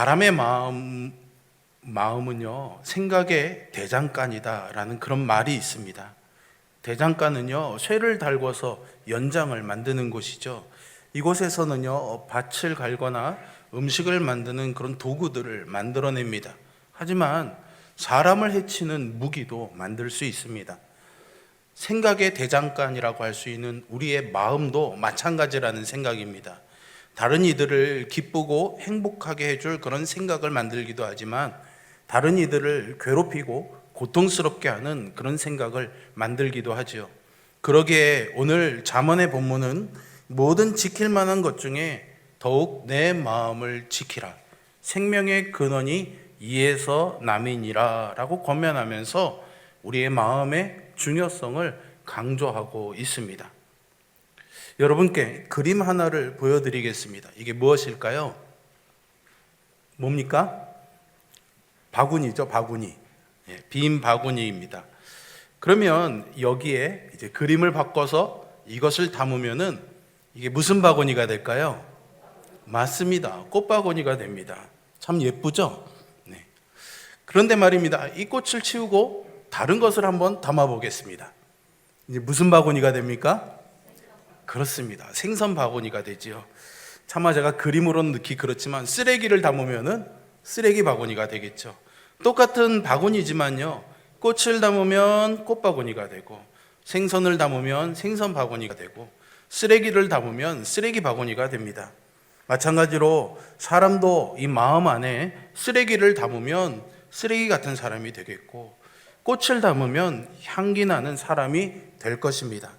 사람의 마음은요, 생각의 대장간이다라는 그런 말이 있습니다. 대장간은요, 쇠를 달궈서 연장을 만드는 곳이죠. 이곳에서는요, 밭을 갈거나 음식을 만드는 그런 도구들을 만들어냅니다. 하지만 사람을 해치는 무기도 만들 수 있습니다. 생각의 대장간이라고 할 수 있는 우리의 마음도 마찬가지라는 생각입니다. 다른 이들을 기쁘고 행복하게 해줄 그런 생각을 만들기도 하지만 다른 이들을 괴롭히고 고통스럽게 하는 그런 생각을 만들기도 하지요. 그러기에 오늘 잠언의 본문은 모든 지킬 만한 것 중에 더욱 내 마음을 지키라. 생명의 근원이 이에서 남이니라 라고 권면하면서 우리의 마음의 중요성을 강조하고 있습니다. 여러분께 그림 하나를 보여드리겠습니다. 이게 무엇일까요? 뭡니까? 바구니죠, 바구니. 빈 바구니입니다. 그러면 여기에 이제 그림을 바꿔서 이것을 담으면은 이게 무슨 바구니가 될까요? 맞습니다. 꽃바구니가 됩니다. 참 예쁘죠? 네. 그런데 말입니다. 이 꽃을 치우고 다른 것을 한번 담아 보겠습니다. 이제 무슨 바구니가 됩니까? 그렇습니다. 생선 바구니가 되지요. 차마 제가 그림으로는 넣기 그렇지만 쓰레기를 담으면은 쓰레기 바구니가 되겠죠. 똑같은 바구니지만요, 꽃을 담으면 꽃 바구니가 되고 생선을 담으면 생선 바구니가 되고 쓰레기를 담으면 쓰레기 바구니가 됩니다. 마찬가지로 사람도 이 마음 안에 쓰레기를 담으면 쓰레기 같은 사람이 되겠고 꽃을 담으면 향기 나는 사람이 될 것입니다.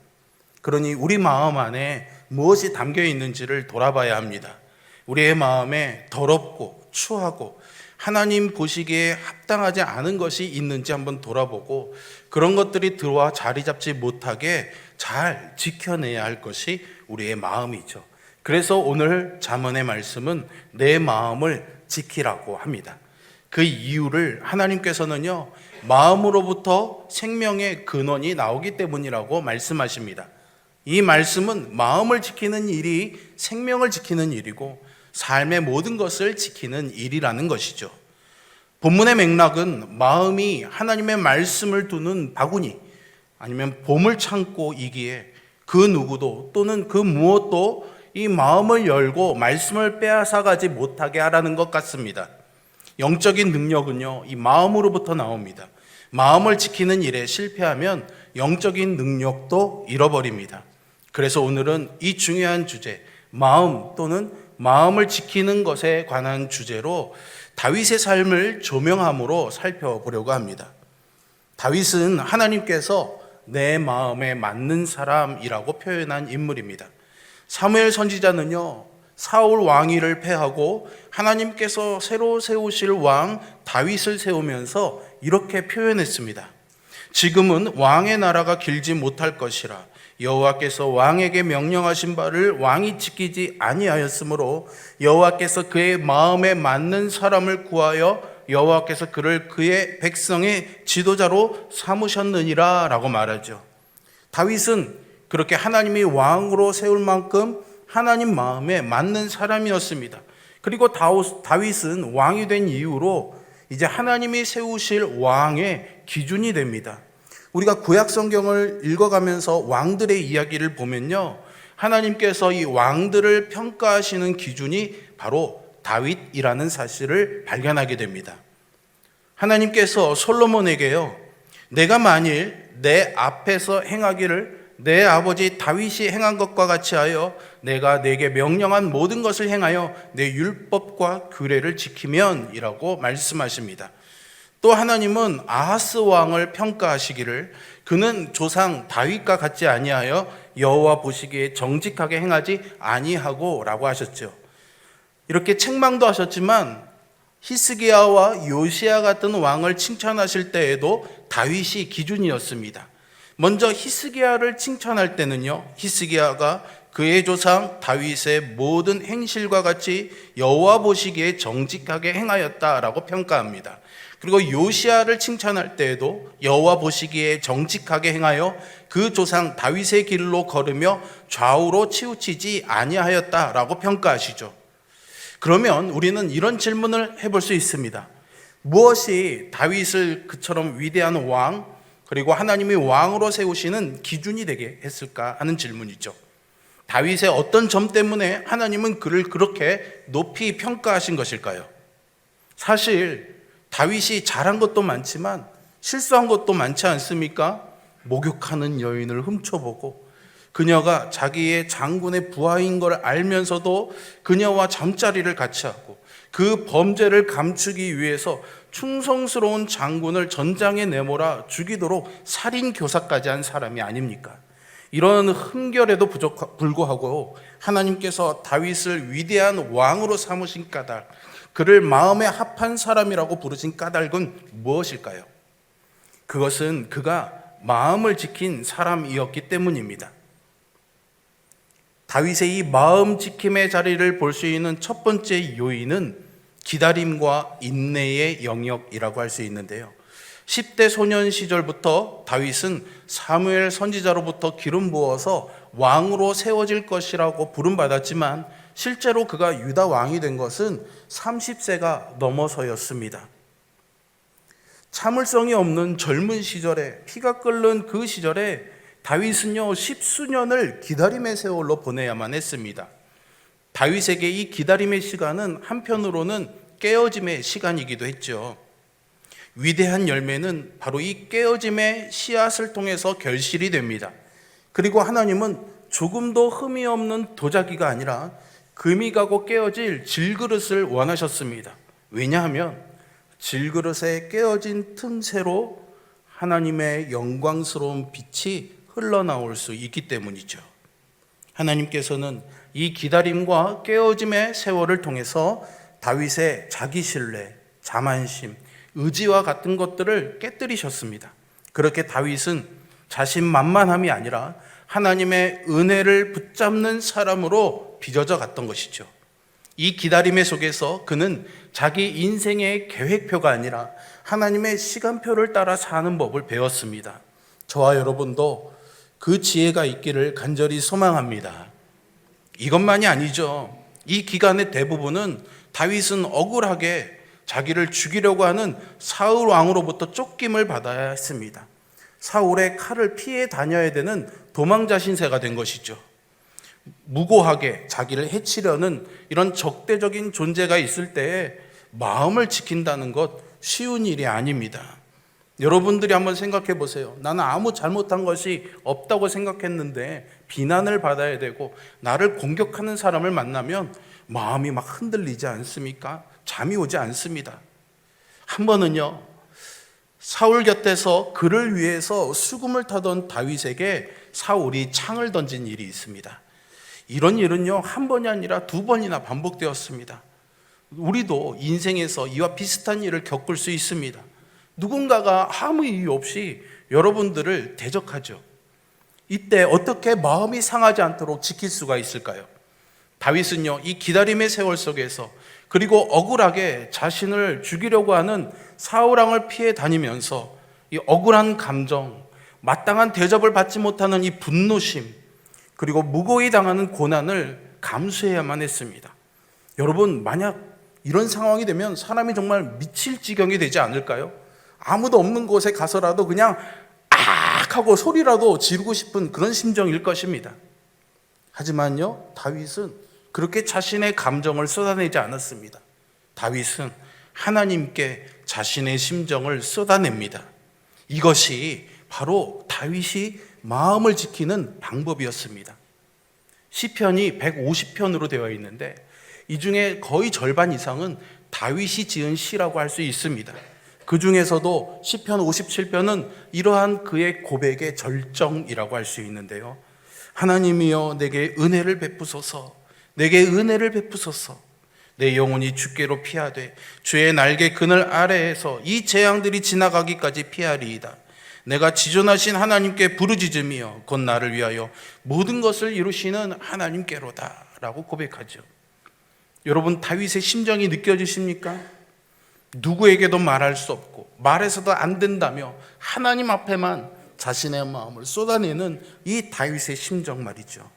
그러니 우리 마음 안에 무엇이 담겨 있는지를 돌아봐야 합니다. 우리의 마음에 더럽고 추하고 하나님 보시기에 합당하지 않은 것이 있는지 한번 돌아보고 그런 것들이 들어와 자리 잡지 못하게 잘 지켜내야 할 것이 우리의 마음이죠. 그래서 오늘 잠언의 말씀은 내 마음을 지키라고 합니다. 그 이유를 하나님께서는요, 마음으로부터 생명의 근원이 나오기 때문이라고 말씀하십니다. 이 말씀은 마음을 지키는 일이 생명을 지키는 일이고 삶의 모든 것을 지키는 일이라는 것이죠. 본문의 맥락은 마음이 하나님의 말씀을 두는 바구니 아니면 보물창고이기에 그 누구도 또는 그 무엇도 이 마음을 열고 말씀을 빼앗아가지 못하게 하라는 것 같습니다. 영적인 능력은요, 이 마음으로부터 나옵니다. 마음을 지키는 일에 실패하면 영적인 능력도 잃어버립니다. 그래서 오늘은 이 중요한 주제, 마음 또는 마음을 지키는 것에 관한 주제로 다윗의 삶을 조명함으로 살펴보려고 합니다. 다윗은 하나님께서 내 마음에 맞는 사람이라고 표현한 인물입니다. 사무엘 선지자는요, 사울 왕위를 패하고 하나님께서 새로 세우실 왕 다윗을 세우면서 이렇게 표현했습니다. 지금은 왕의 나라가 길지 못할 것이라 여호와께서 왕에게 명령하신 바를 왕이 지키지 아니하였으므로 여호와께서 그의 마음에 맞는 사람을 구하여 여호와께서 그를 그의 백성의 지도자로 삼으셨느니라 라고 말하죠. 다윗은 그렇게 하나님이 왕으로 세울 만큼 하나님 마음에 맞는 사람이었습니다. 그리고 다윗은 왕이 된 이후로 이제 하나님이 세우실 왕의 기준이 됩니다. 우리가 구약 성경을 읽어가면서 왕들의 이야기를 보면요, 하나님께서 이 왕들을 평가하시는 기준이 바로 다윗이라는 사실을 발견하게 됩니다. 하나님께서 솔로몬에게요, 내가 만일 내 앞에서 행하기를 내 아버지 다윗이 행한 것과 같이 하여 내가 내게 명령한 모든 것을 행하여 내 율법과 규례를 지키면 이라고 말씀하십니다. 또 하나님은 아하스 왕을 평가하시기를 그는 조상 다윗과 같지 아니하여 여호와 보시기에 정직하게 행하지 아니하고 라고 하셨죠. 이렇게 책망도 하셨지만 히스기야와 요시야 같은 왕을 칭찬하실 때에도 다윗이 기준이었습니다. 먼저 히스기야를 칭찬할 때는요, 히스기야가 그의 조상 다윗의 모든 행실과 같이 여호와 보시기에 정직하게 행하였다라고 평가합니다. 그리고 요시야를 칭찬할 때에도 여호와 보시기에 정직하게 행하여 그 조상 다윗의 길로 걸으며 좌우로 치우치지 아니하였다라고 평가하시죠. 그러면 우리는 이런 질문을 해볼 수 있습니다. 무엇이 다윗을 그처럼 위대한 왕, 그리고 하나님이 왕으로 세우시는 기준이 되게 했을까 하는 질문이죠. 다윗의 어떤 점 때문에 하나님은 그를 그렇게 높이 평가하신 것일까요? 사실 다윗이 잘한 것도 많지만 실수한 것도 많지 않습니까? 목욕하는 여인을 훔쳐보고, 그녀가 자기의 장군의 부하인 걸 알면서도 그녀와 잠자리를 같이 하고, 그 범죄를 감추기 위해서 충성스러운 장군을 전장에 내몰아 죽이도록 살인 교사까지 한 사람이 아닙니까? 이런 흠결에도 불구하고 하나님께서 다윗을 위대한 왕으로 삼으신 까닭, 그를 마음에 합한 사람이라고 부르신 까닭은 무엇일까요? 그것은 그가 마음을 지킨 사람이었기 때문입니다. 다윗의 이 마음 지킴의 자리를 볼 수 있는 첫 번째 요인은 기다림과 인내의 영역이라고 할 수 있는데요. 10대 소년 시절부터 다윗은 사무엘 선지자로부터 기름 부어서 왕으로 세워질 것이라고 부름받았지만 실제로 그가 유다 왕이 된 것은 30세가 넘어서였습니다. 참을성이 없는 젊은 시절에, 피가 끓는 그 시절에 다윗은요 10수년을 기다림의 세월로 보내야만 했습니다. 다윗에게 이 기다림의 시간은 한편으로는 깨어짐의 시간이기도 했죠. 위대한 열매는 바로 이 깨어짐의 씨앗을 통해서 결실이 됩니다. 그리고 하나님은 조금도 흠이 없는 도자기가 아니라 금이 가고 깨어질 질그릇을 원하셨습니다. 왜냐하면 질그릇에 깨어진 틈새로 하나님의 영광스러운 빛이 흘러나올 수 있기 때문이죠. 하나님께서는 이 기다림과 깨어짐의 세월을 통해서 다윗의 자기신뢰, 자만심, 의지와 같은 것들을 깨뜨리셨습니다. 그렇게 다윗은 자신만만함이 아니라 하나님의 은혜를 붙잡는 사람으로 빚어져 갔던 것이죠. 이 기다림의 속에서 그는 자기 인생의 계획표가 아니라 하나님의 시간표를 따라 사는 법을 배웠습니다. 저와 여러분도 그 지혜가 있기를 간절히 소망합니다. 이것만이 아니죠. 이 기간의 대부분은 다윗은 억울하게 자기를 죽이려고 하는 사울 왕으로부터 쫓김을 받아야 했습니다. 사울의 칼을 피해 다녀야 되는 도망자 신세가 된 것이죠. 무고하게 자기를 해치려는 이런 적대적인 존재가 있을 때에 마음을 지킨다는 것 쉬운 일이 아닙니다. 여러분들이 한번 생각해 보세요. 나는 아무 잘못한 것이 없다고 생각했는데 비난을 받아야 되고 나를 공격하는 사람을 만나면 마음이 막 흔들리지 않습니까? 잠이 오지 않습니다. 한 번은요, 사울 곁에서 그를 위해서 수금을 타던 다윗에게 사울이 창을 던진 일이 있습니다. 이런 일은요, 한 번이 아니라 두 번이나 반복되었습니다. 우리도 인생에서 이와 비슷한 일을 겪을 수 있습니다. 누군가가 아무 이유 없이 여러분들을 대적하죠. 이때 어떻게 마음이 상하지 않도록 지킬 수가 있을까요? 다윗은요, 이 기다림의 세월 속에서, 그리고 억울하게 자신을 죽이려고 하는 사울왕을 피해 다니면서 이 억울한 감정, 마땅한 대접을 받지 못하는 이 분노심, 그리고 무고히 당하는 고난을 감수해야만 했습니다. 여러분, 만약 이런 상황이 되면 사람이 정말 미칠 지경이 되지 않을까요? 아무도 없는 곳에 가서라도 그냥 악 하고 소리라도 지르고 싶은 그런 심정일 것입니다. 하지만요, 다윗은 그렇게 자신의 감정을 쏟아내지 않았습니다. 다윗은 하나님께 자신의 심정을 쏟아냅니다. 이것이 바로 다윗이 마음을 지키는 방법이었습니다. 시편이 150편으로 되어 있는데 이 중에 거의 절반 이상은 다윗이 지은 시라고 할 수 있습니다. 그 중에서도 시편 57편은 이러한 그의 고백의 절정이라고 할 수 있는데요. 하나님이여 내게 은혜를 베푸소서, 내게 은혜를 베푸소서. 내 영혼이 주께로 피하되 주의 날개 그늘 아래에서 이 재앙들이 지나가기까지 피하리이다. 내가 지존하신 하나님께 부르짖으며 곧 나를 위하여 모든 것을 이루시는 하나님께로다 라고 고백하죠. 여러분, 다윗의 심정이 느껴지십니까? 누구에게도 말할 수 없고 말해서도 안 된다며 하나님 앞에만 자신의 마음을 쏟아내는 이 다윗의 심정 말이죠.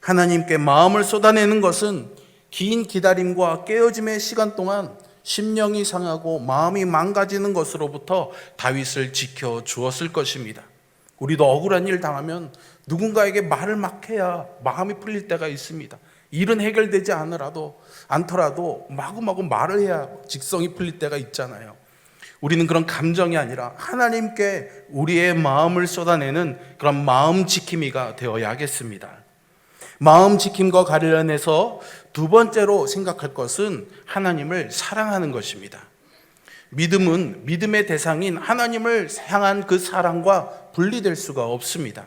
하나님께 마음을 쏟아내는 것은 긴 기다림과 깨어짐의 시간 동안 심령이 상하고 마음이 망가지는 것으로부터 다윗을 지켜 주었을 것입니다. 우리도 억울한 일 당하면 누군가에게 말을 막 해야 마음이 풀릴 때가 있습니다. 일은 해결되지 않더라도 마구마구 말을 해야 직성이 풀릴 때가 있잖아요. 우리는 그런 감정이 아니라 하나님께 우리의 마음을 쏟아내는 그런 마음 지킴이가 되어야 하겠습니다. 마음 지킴과 관련해서 두 번째로 생각할 것은 하나님을 사랑하는 것입니다. 믿음은 믿음의 대상인 하나님을 향한 그 사랑과 분리될 수가 없습니다.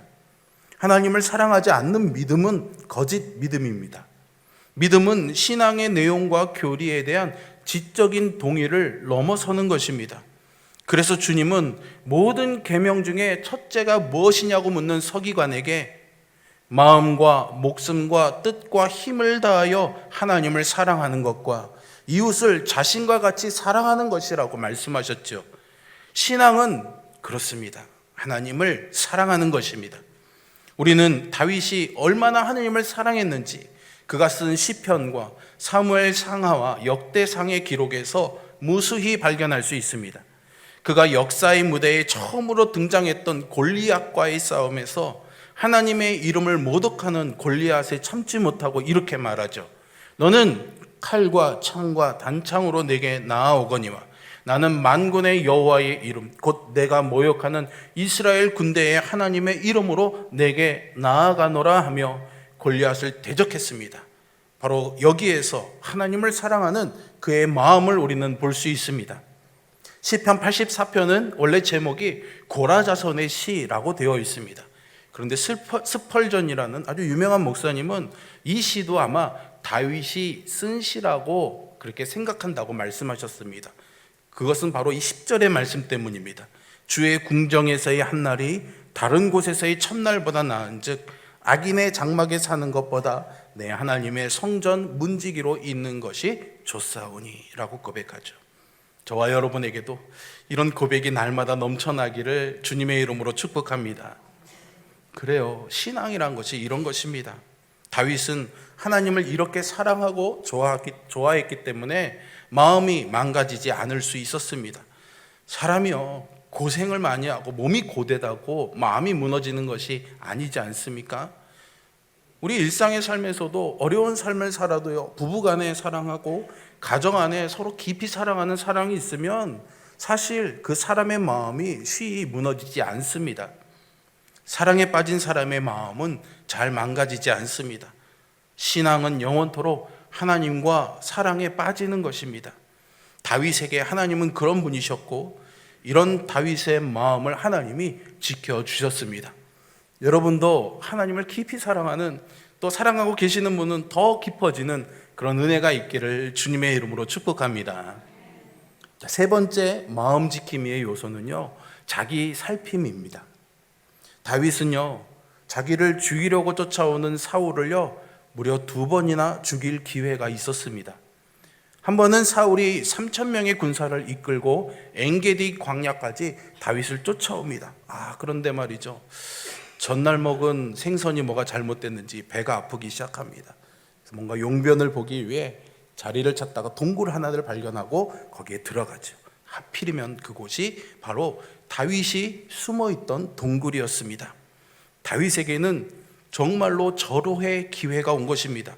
하나님을 사랑하지 않는 믿음은 거짓 믿음입니다. 믿음은 신앙의 내용과 교리에 대한 지적인 동의를 넘어서는 것입니다. 그래서 주님은 모든 계명 중에 첫째가 무엇이냐고 묻는 서기관에게 마음과 목숨과 뜻과 힘을 다하여 하나님을 사랑하는 것과 이웃을 자신과 같이 사랑하는 것이라고 말씀하셨죠. 신앙은 그렇습니다. 하나님을 사랑하는 것입니다. 우리는 다윗이 얼마나 하나님을 사랑했는지 그가 쓴 시편과 사무엘 상하와 역대상의 기록에서 무수히 발견할 수 있습니다. 그가 역사의 무대에 처음으로 등장했던 골리앗과의 싸움에서 하나님의 이름을 모독하는 골리앗에 참지 못하고 이렇게 말하죠. 너는 칼과 창과 단창으로 내게 나아오거니와 나는 만군의 여호와의 이름 곧 내가 모욕하는 이스라엘 군대의 하나님의 이름으로 내게 나아가노라 하며 골리앗을 대적했습니다. 바로 여기에서 하나님을 사랑하는 그의 마음을 우리는 볼 수 있습니다. 시편 84편은 원래 제목이 고라자손의 시라고 되어 있습니다. 그런데 스펄전이라는 아주 유명한 목사님은 이 시도 아마 다윗이 쓴 시라고 그렇게 생각한다고 말씀하셨습니다. 그것은 바로 이 10절의 말씀 때문입니다. 주의 궁정에서의 한날이 다른 곳에서의 첫날보다 나은즉 악인의 장막에 사는 것보다 내 하나님의 성전 문지기로 있는 것이 좋사오니 라고 고백하죠. 저와 여러분에게도 이런 고백이 날마다 넘쳐나기를 주님의 이름으로 축복합니다. 그래요. 신앙이란 것이 이런 것입니다. 다윗은 하나님을 이렇게 사랑하고 좋아했기 때문에 마음이 망가지지 않을 수 있었습니다. 사람이요, 고생을 많이 하고 몸이 고되다고 마음이 무너지는 것이 아니지 않습니까? 우리 일상의 삶에서도 어려운 삶을 살아도요, 부부간에 사랑하고 가정 안에 서로 깊이 사랑하는 사랑이 있으면 사실 그 사람의 마음이 쉬이 무너지지 않습니다. 사랑에 빠진 사람의 마음은 잘 망가지지 않습니다. 신앙은 영원토록 하나님과 사랑에 빠지는 것입니다. 다윗에게 하나님은 그런 분이셨고 이런 다윗의 마음을 하나님이 지켜주셨습니다. 여러분도 하나님을 깊이 사랑하는, 또 사랑하고 계시는 분은 더 깊어지는 그런 은혜가 있기를 주님의 이름으로 축복합니다. 세 번째 마음 지킴이의 요소는요, 자기 살핌입니다. 다윗은요, 자기를 죽이려고 쫓아오는 사울을요, 무려 2번이나 죽일 기회가 있었습니다. 한 번은 사울이 3,000명의 군사를 이끌고 엔게디 광야까지 다윗을 쫓아옵니다. 그런데 말이죠, 전날 먹은 생선이 뭐가 잘못됐는지 배가 아프기 시작합니다. 그래서 뭔가 용변을 보기 위해 자리를 찾다가 동굴 하나를 발견하고 거기에 들어가죠. 하필이면 그곳이 바로 다윗이 숨어있던 동굴이었습니다. 다윗에게는 정말로 절호의 기회가 온 것입니다.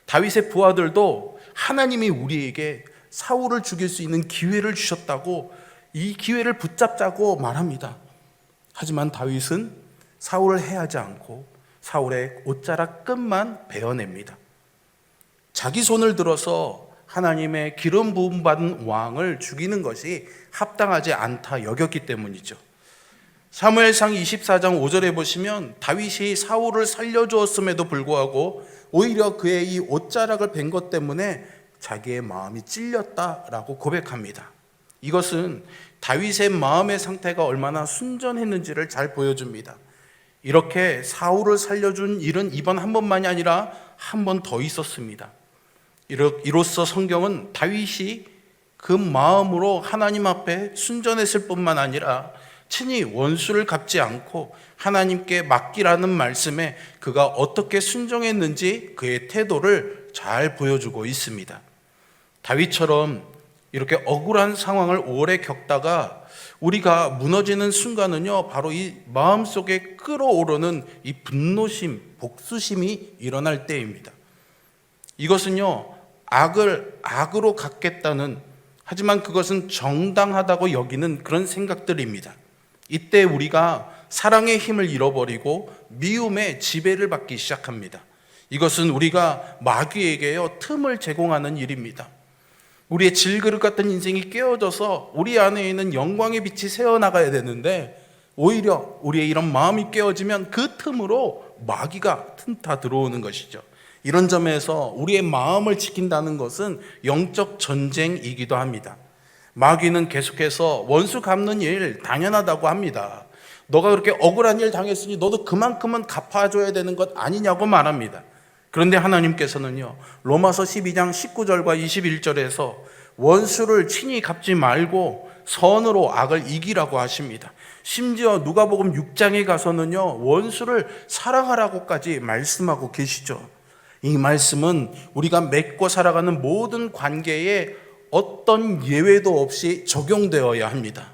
다윗의 부하들도 하나님이 우리에게 사울을 죽일 수 있는 기회를 주셨다고 이 기회를 붙잡자고 말합니다. 하지만 다윗은 사울을 해하지 않고 사울의 옷자락 끝만 베어냅니다. 자기 손을 들어서 하나님의 기름 부음 받은 왕을 죽이는 것이 합당하지 않다 여겼기 때문이죠. 사무엘상 24장 5절에 보시면 다윗이 사울을 살려주었음에도 불구하고 오히려 그의 이 옷자락을 벤 것 때문에 자기의 마음이 찔렸다라고 고백합니다. 이것은 다윗의 마음의 상태가 얼마나 순전했는지를 잘 보여줍니다. 이렇게 사울을 살려준 일은 이번 한 번만이 아니라 한 번 더 있었습니다. 이로써 성경은 다윗이 그 마음으로 하나님 앞에 순전했을 뿐만 아니라 친히 원수를 갚지 않고 하나님께 맡기라는 말씀에 그가 어떻게 순종했는지 그의 태도를 잘 보여주고 있습니다. 다윗처럼 이렇게 억울한 상황을 오래 겪다가 우리가 무너지는 순간은요, 바로 이 마음속에 끓어오르는 이 분노심, 복수심이 일어날 때입니다. 이것은요, 악을 악으로 갚겠다는, 하지만 그것은 정당하다고 여기는 그런 생각들입니다. 이때 우리가 사랑의 힘을 잃어버리고 미움의 지배를 받기 시작합니다. 이것은 우리가 마귀에게요, 틈을 제공하는 일입니다. 우리의 질그릇 같은 인생이 깨어져서 우리 안에 있는 영광의 빛이 새어나가야 되는데, 오히려 우리의 이런 마음이 깨어지면 그 틈으로 마귀가 틈타 들어오는 것이죠. 이런 점에서 우리의 마음을 지킨다는 것은 영적 전쟁이기도 합니다. 마귀는 계속해서 원수 갚는 일 당연하다고 합니다. 너가 그렇게 억울한 일 당했으니 너도 그만큼은 갚아줘야 되는 것 아니냐고 말합니다. 그런데 하나님께서는요, 로마서 12장 19절과 21절에서 원수를 친히 갚지 말고 선으로 악을 이기라고 하십니다. 심지어 누가복음 6장에 가서는요, 원수를 사랑하라고까지 말씀하고 계시죠. 이 말씀은 우리가 맺고 살아가는 모든 관계에 어떤 예외도 없이 적용되어야 합니다.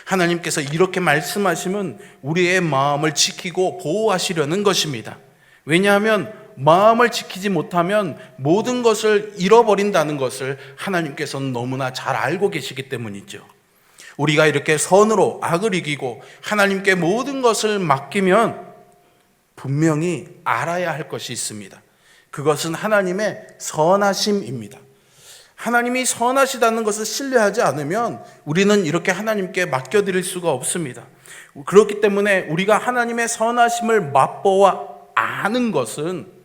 하나님께서 이렇게 말씀하시면 우리의 마음을 지키고 보호하시려는 것입니다. 왜냐하면 마음을 지키지 못하면 모든 것을 잃어버린다는 것을 하나님께서는 너무나 잘 알고 계시기 때문이죠. 우리가 이렇게 선으로 악을 이기고 하나님께 모든 것을 맡기면 분명히 알아야 할 것이 있습니다. 그것은 하나님의 선하심입니다. 하나님이 선하시다는 것을 신뢰하지 않으면 우리는 이렇게 하나님께 맡겨드릴 수가 없습니다. 그렇기 때문에 우리가 하나님의 선하심을 맛보아 아는 것은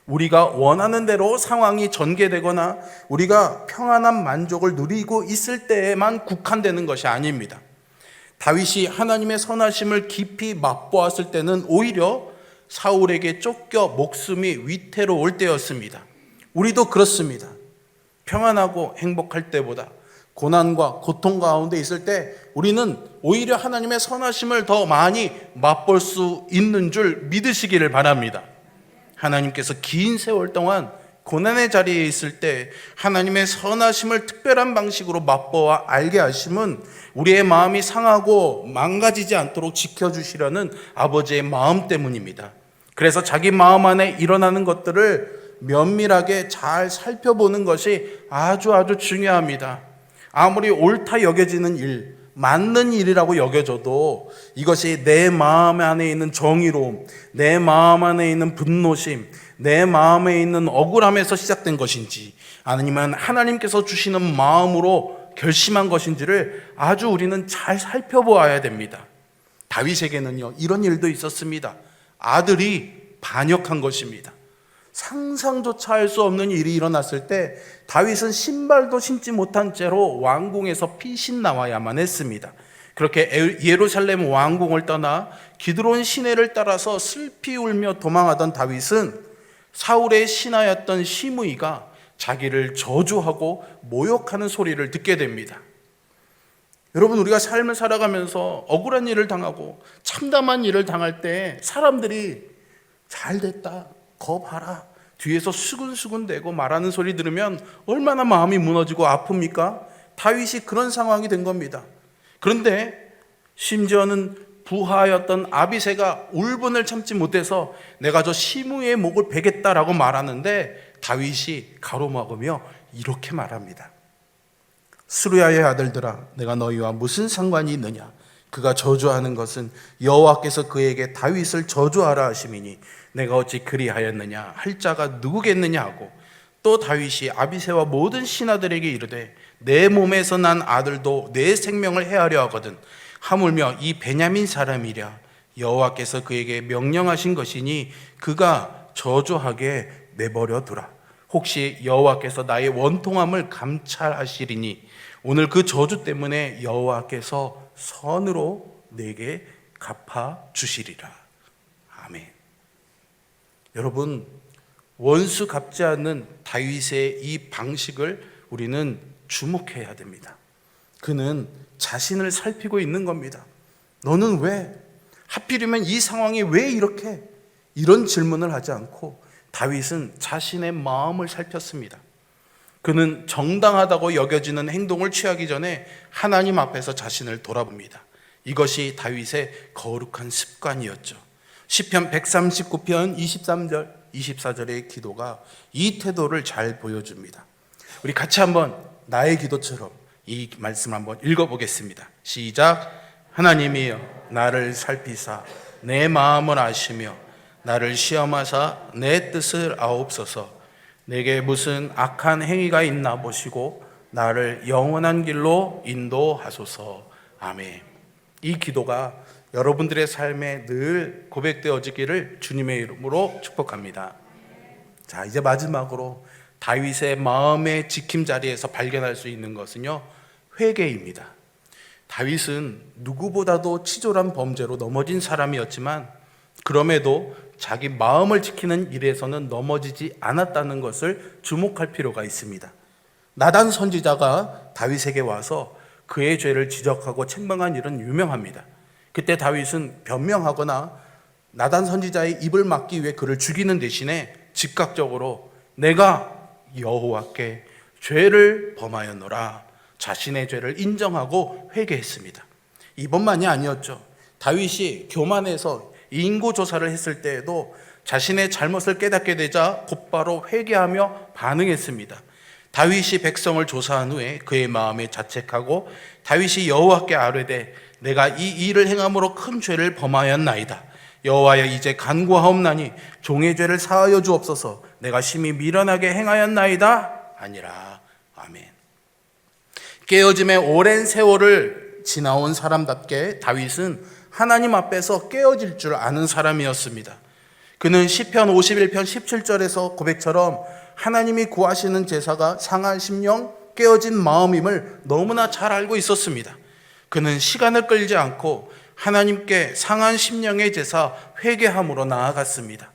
우리가 원하는 대로 상황이 전개되거나 우리가 평안한 만족을 누리고 있을 때에만 국한되는 것이 아닙니다. 다윗이 하나님의 선하심을 깊이 맛보았을 때는 오히려 사울에게 쫓겨 목숨이 위태로울 때였습니다. 우리도 그렇습니다. 평안하고 행복할 때보다 고난과 고통 가운데 있을 때 우리는 오히려 하나님의 선하심을 더 많이 맛볼 수 있는 줄 믿으시기를 바랍니다. 하나님께서 긴 세월 동안 고난의 자리에 있을 때 하나님의 선하심을 특별한 방식으로 맛보아 알게 하심은 우리의 마음이 상하고 망가지지 않도록 지켜주시려는 아버지의 마음 때문입니다. 그래서 자기 마음 안에 일어나는 것들을 면밀하게 잘 살펴보는 것이 아주 중요합니다. 아무리 옳다 여겨지는 일, 맞는 일이라고 여겨져도 이것이 내 마음 안에 있는 정의로움, 내 마음 안에 있는 분노심, 내 마음에 있는 억울함에서 시작된 것인지 아니면 하나님께서 주시는 마음으로 결심한 것인지를 아주 우리는 잘 살펴보아야 됩니다. 다윗에게는요, 이런 일도 있었습니다. 아들이 반역한 것입니다. 상상조차 할 수 없는 일이 일어났을 때 다윗은 신발도 신지 못한 채로 왕궁에서 피신 나와야만 했습니다. 그렇게 예루살렘 왕궁을 떠나 기드론 시내를 따라서 슬피 울며 도망하던 다윗은 사울의 신하였던 시므이가 자기를 저주하고 모욕하는 소리를 듣게 됩니다. 여러분, 우리가 삶을 살아가면서 억울한 일을 당하고 참담한 일을 당할 때 사람들이 잘됐다, 거 봐라, 뒤에서 수근수근대고 말하는 소리 들으면 얼마나 마음이 무너지고 아픕니까? 다윗이 그런 상황이 된 겁니다. 그런데 심지어는 부하였던 아비새가 울분을 참지 못해서 내가 저 시므의 목을 베겠다라고 말하는데 다윗이 가로막으며 이렇게 말합니다. 스루야의 아들들아, 내가 너희와 무슨 상관이 있느냐? 그가 저주하는 것은 여호와께서 그에게 다윗을 저주하라 하심이니 내가 어찌 그리하였느냐 할 자가 누구겠느냐 하고, 또 다윗이 아비새와 모든 신하들에게 이르되 내 몸에서 난 아들도 내 생명을 해하려 하거든 하물며 이 베냐민 사람이랴 여호와께서 그에게 명령하신 것이니 그가 저주하게 내버려 두라. 혹시 여호와께서 나의 원통함을 감찰하시리니 오늘 그 저주 때문에 여호와께서 선으로 내게 갚아 주시리라. 아멘. 여러분, 원수 갚지 않는 다윗의 이 방식을 우리는 주목해야 됩니다. 그는 자신을 살피고 있는 겁니다. 너는 왜? 하필이면 이 상황이 왜 이렇게? 이런 질문을 하지 않고 다윗은 자신의 마음을 살폈습니다. 그는 정당하다고 여겨지는 행동을 취하기 전에 하나님 앞에서 자신을 돌아봅니다. 이것이 다윗의 거룩한 습관이었죠. 시편 139편 23절 24절의 기도가 이 태도를 잘 보여줍니다. 우리 같이 한번 나의 기도처럼 이 말씀 한번 읽어보겠습니다. 시작. 하나님이여 나를 살피사 내 마음을 아시며 나를 시험하사 내 뜻을 아옵소서. 내게 무슨 악한 행위가 있나 보시고 나를 영원한 길로 인도하소서. 아멘. 이 기도가 여러분들의 삶에 늘 고백되어지기를 주님의 이름으로 축복합니다. 자, 이제 마지막으로 다윗의 마음의 지킴 자리에서 발견할 수 있는 것은요, 회개입니다. 다윗은 누구보다도 치졸한 범죄로 넘어진 사람이었지만 그럼에도 자기 마음을 지키는 일에서는 넘어지지 않았다는 것을 주목할 필요가 있습니다. 나단 선지자가 다윗에게 와서 그의 죄를 지적하고 책망한 일은 유명합니다. 그때 다윗은 변명하거나 나단 선지자의 입을 막기 위해 그를 죽이는 대신에 즉각적으로 내가 여호와께 죄를 범하였노라 자신의 죄를 인정하고 회개했습니다. 이번만이 아니었죠. 다윗이 교만해서 인고조사를 했을 때에도 자신의 잘못을 깨닫게 되자 곧바로 회개하며 반응했습니다. 다윗이 백성을 조사한 후에 그의 마음에 자책하고 다윗이 여호와께 아뢰되 내가 이 일을 행함으로 큰 죄를 범하였나이다. 여호와여 이제 간구하옵나니 종의 죄를 사하여 주옵소서. 내가 심히 미련하게 행하였나이다 아니라. 아멘. 깨어짐의 오랜 세월을 지나온 사람답게 다윗은 하나님 앞에서 깨어질 줄 아는 사람이었습니다. 그는 시편 51편 17절에서 고백처럼 하나님이 구하시는 제사가 상한 심령 깨어진 마음임을 너무나 잘 알고 있었습니다. 그는 시간을 끌지 않고 하나님께 상한 심령의 제사 회개함으로 나아갔습니다.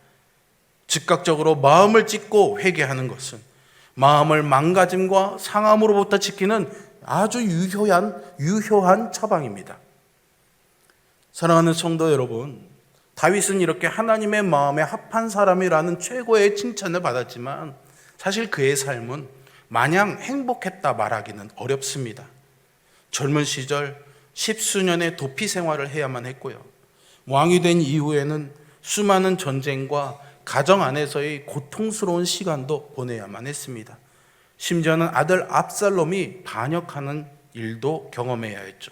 즉각적으로 마음을 찢고 회개하는 것은 마음을 망가짐과 상함으로부터 지키는 아주 유효한 처방입니다. 사랑하는 성도 여러분, 다윗은 이렇게 하나님의 마음에 합한 사람이라는 최고의 칭찬을 받았지만 사실 그의 삶은 마냥 행복했다 말하기는 어렵습니다. 젊은 시절 십수년의 도피 생활을 해야만 했고요. 왕이 된 이후에는 수많은 전쟁과 가정 안에서의 고통스러운 시간도 보내야만 했습니다. 심지어는 아들 압살롬이 반역하는 일도 경험해야 했죠.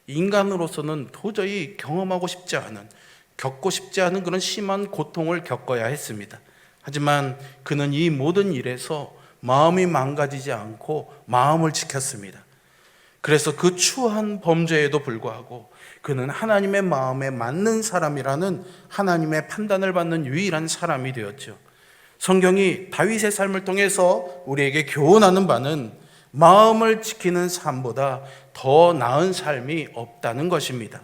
인간으로서는 도저히 겪고 싶지 않은 그런 심한 고통을 겪어야 했습니다. 하지만 그는 이 모든 일에서 마음이 망가지지 않고 마음을 지켰습니다. 그래서 그 추한 범죄에도 불구하고 그는 하나님의 마음에 맞는 사람이라는 하나님의 판단을 받는 유일한 사람이 되었죠. 성경이 다윗의 삶을 통해서 우리에게 교훈하는 바는 마음을 지키는 삶보다 더 나은 삶이 없다는 것입니다.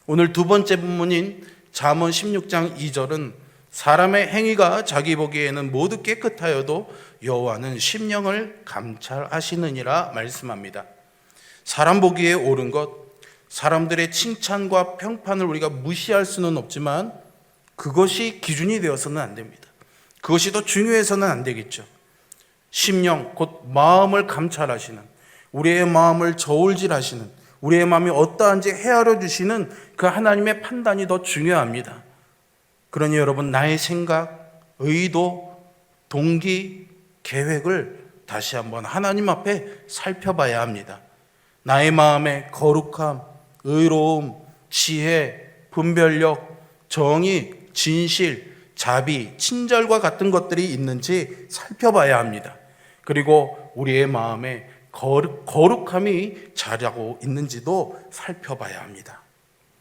오늘 두 번째 본문인 잠언 16장 2절은 사람의 행위가 자기 보기에는 모두 깨끗하여도 여호와는 심령을 감찰하시느니라 말씀합니다. 사람 보기에 옳은 것, 사람들의 칭찬과 평판을 우리가 무시할 수는 없지만 그것이 기준이 되어서는 안 됩니다. 그것이 더 중요해서는 안 되겠죠. 심령, 곧 마음을 감찰하시는, 우리의 마음을 저울질하시는, 우리의 마음이 어떠한지 헤아려 주시는 그 하나님의 판단이 더 중요합니다. 그러니 여러분, 나의 생각, 의도, 동기, 계획을 다시 한번 하나님 앞에 살펴봐야 합니다. 나의 마음에 거룩함, 의로움, 지혜, 분별력, 정의, 진실, 자비, 친절과 같은 것들이 있는지 살펴봐야 합니다. 그리고 우리의 마음에 거룩함이 자리하고 있는지도 살펴봐야 합니다.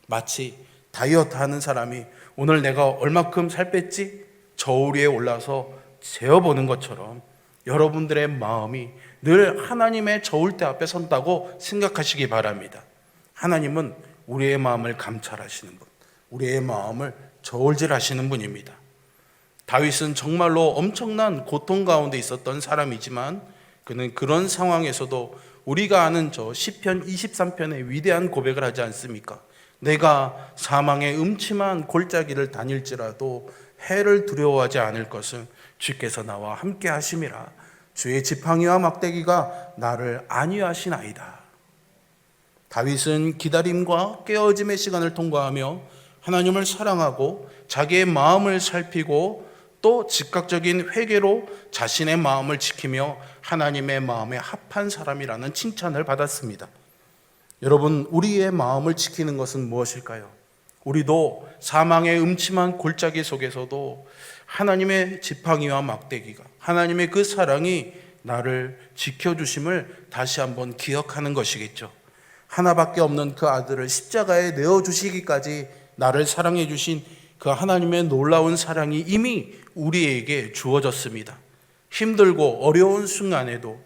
마치 다이어트 하는 사람이 오늘 내가 얼마큼 살 뺐지? 저울 위에 올라서 재어보는 것처럼 여러분들의 마음이 늘 하나님의 저울대 앞에 선다고 생각하시기 바랍니다. 하나님은 우리의 마음을 감찰하시는 분, 우리의 마음을 저울질하시는 분입니다. 다윗은 정말로 엄청난 고통 가운데 있었던 사람이지만 그는 그런 상황에서도 우리가 아는 저 시편 23편의 위대한 고백을 하지 않습니까? 내가 사망의 음침한 골짜기를 다닐지라도 해를 두려워하지 않을 것은 주께서 나와 함께 하심이라. 주의 지팡이와 막대기가 나를 안위하시나이다. 다윗은 기다림과 깨어짐의 시간을 통과하며 하나님을 사랑하고 자기의 마음을 살피고 또 즉각적인 회개로 자신의 마음을 지키며 하나님의 마음에 합한 사람이라는 칭찬을 받았습니다. 여러분, 우리의 마음을 지키는 것은 무엇일까요? 우리도 사망의 음침한 골짜기 속에서도 하나님의 지팡이와 막대기가, 하나님의 그 사랑이 나를 지켜주심을 다시 한번 기억하는 것이겠죠. 하나밖에 없는 그 아들을 십자가에 내어주시기까지 나를 사랑해 주신 그 하나님의 놀라운 사랑이 이미 우리에게 주어졌습니다. 힘들고 어려운 순간에도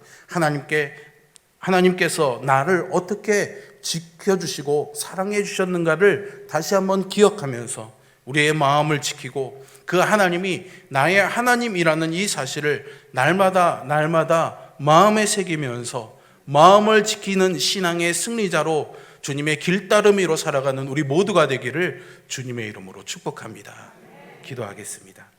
하나님께서 나를 어떻게 지켜주시고 사랑해 주셨는가를 다시 한번 기억하면서 우리의 마음을 지키고 그 하나님이 나의 하나님이라는 이 사실을 날마다 마음에 새기면서 마음을 지키는 신앙의 승리자로 주님의 길따르미로 살아가는 우리 모두가 되기를 주님의 이름으로 축복합니다. 기도하겠습니다.